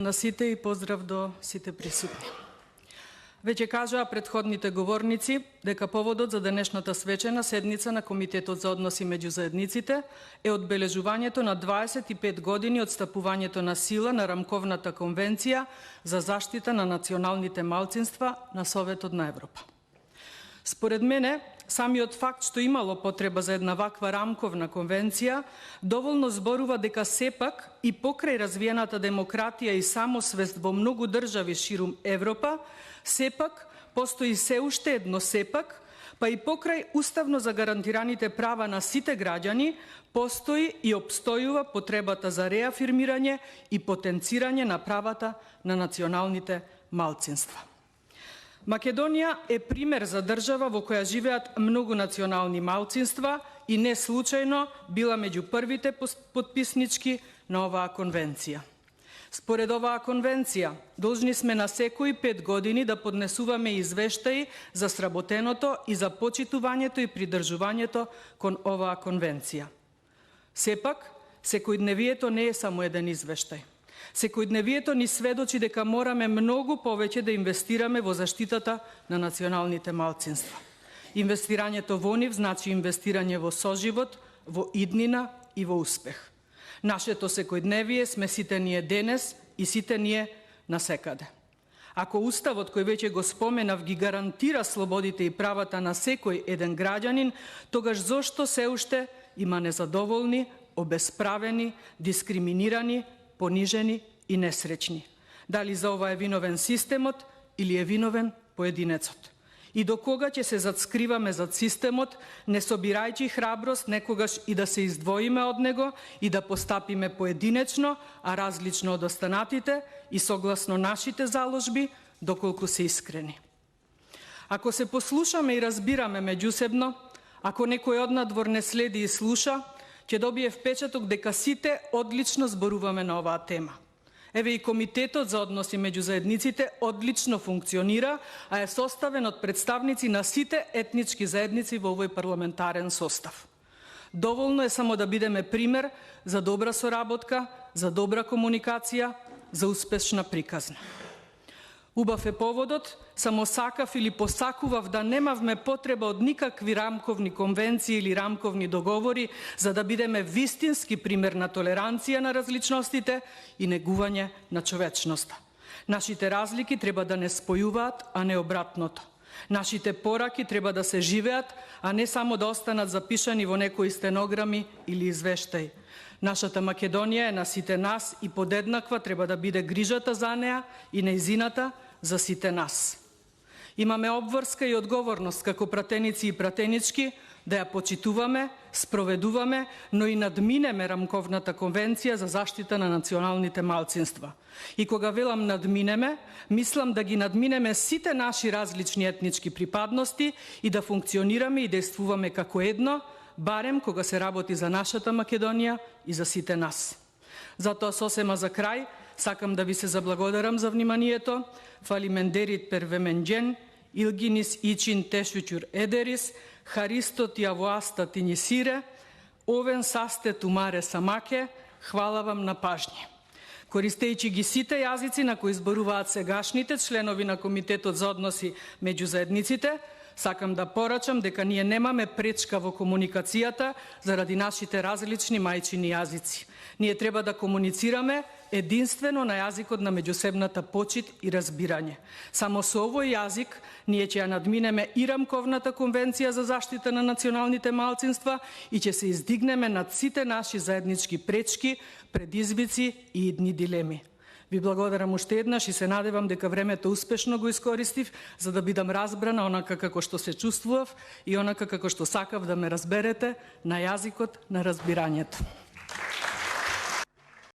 На сите и поздрав до сите присутни. Веќе кажаа претходните говорници дека поводот за денешната свечена седница на Комитетот за односи меѓу заедниците е одбележувањето на 25 години од стапувањето на сила на Рамковната конвенција за заштита на националните малцинства на Советот на Европа. Според мене, самиот факт што имало потреба за една ваква рамковна конвенција доволно зборува дека сепак и покрај развиената демократија и самосвест во многу држави ширум Европа, сепак постои се уште едно сепак, па и покрај уставно загарантираните права на сите граѓани, постои и обстојува потребата за реафирмирање и потенцирање на правата на националните малцинства. Македонија е пример за држава во која живеат многу национални малцинства и не случајно била меѓу првите потписнички на оваа конвенција. Според оваа конвенција, должни сме на секои 5 години да поднесуваме извештаи за сработеното и за почитувањето и придржувањето кон оваа конвенција. Сепак, секојдневието не е само еден извештај. Секојдневието ни сведочи дека мораме многу повеќе да инвестираме во заштитата на националните малцинства. Инвестирањето во нив значи инвестирање во соживот, во иднина и во успех. Нашето секојдневие сме сите ние денес и сите ние насекаде. Ако Уставот, кој веќе го споменав, ги гарантира слободите и правата на секој еден граѓанин, тогаш зошто се уште има незадоволни, обесправени, дискриминирани, понижени и несреќни? Дали за ова е виновен системот или е виновен поединецот? И до кога ќе се затскриваме зад системот, не собирајќи храброст некогаш и да се издвоиме од него и да постапиме поединечно, а различно од останатите и согласно нашите заложби, доколку се искрени. Ако се послушаме и разбираме меѓусебно, ако некој од надвор не следи и слуша, ќе добие впечаток дека сите одлично зборуваме на оваа тема. Еве и Комитетот за односи меѓу заедниците одлично функционира, а е составен од представници на сите етнички заедници во овој парламентарен состав. Доволно е само да бидеме пример за добра соработка, за добра комуникација, за успешна приказна. Убав е поводот, само сакав или посакував да немавме потреба од никакви рамковни конвенции или рамковни договори, за да бидеме вистински пример на толеранција на различностите и негување на човечноста. Нашите разлики треба да не спојуваат, а не обратното. Нашите пораки треба да се живеат, а не само да останат запишани во некои стенограми или извештаи. Нашата Македонија е на сите нас и подеднаква треба да биде грижата за неа и нејзината за сите нас. Имаме обврска и одговорност како пратеници и пратенички да ја почитуваме, спроведуваме, но и надминеме Рамковната конвенција за заштита на националните малцинства. И кога велам надминеме, мислам да ги надминеме сите наши различни етнички припадности и да функционираме и действуваме како едно, барем кога се работи за нашата Македонија и за сите нас. Затоа сосема за крај, сакам да ви се заблагодарам за вниманието. Фалимендерит первеменџен, Илгинис ичин тешуќур едерис, Харистот јавоаста тинисире, овен састе тумаре самаке, хвала вам на пажње. Користејќи ги сите јазици на кои зборуваат сегашните членови на Комитетот за односи меѓу заедниците, сакам да порачам дека ние немаме пречка во комуникацијата заради нашите различни мајчини јазици. Ние треба да комуницираме единствено на јазикот на меѓусебната почит и разбирање. Само со овој јазик ние ќе ја надминеме и Рамковната конвенција за заштита на националните малцинства и ќе се издигнеме над сите наши заеднички пречки, предизвици и идни дилеми. Ви благодарам уште еднаш и се надевам дека времето успешно го искористив за да бидам разбрана онака како што се чувствував и онака како што сакав да ме разберете на јазикот на разбирањето.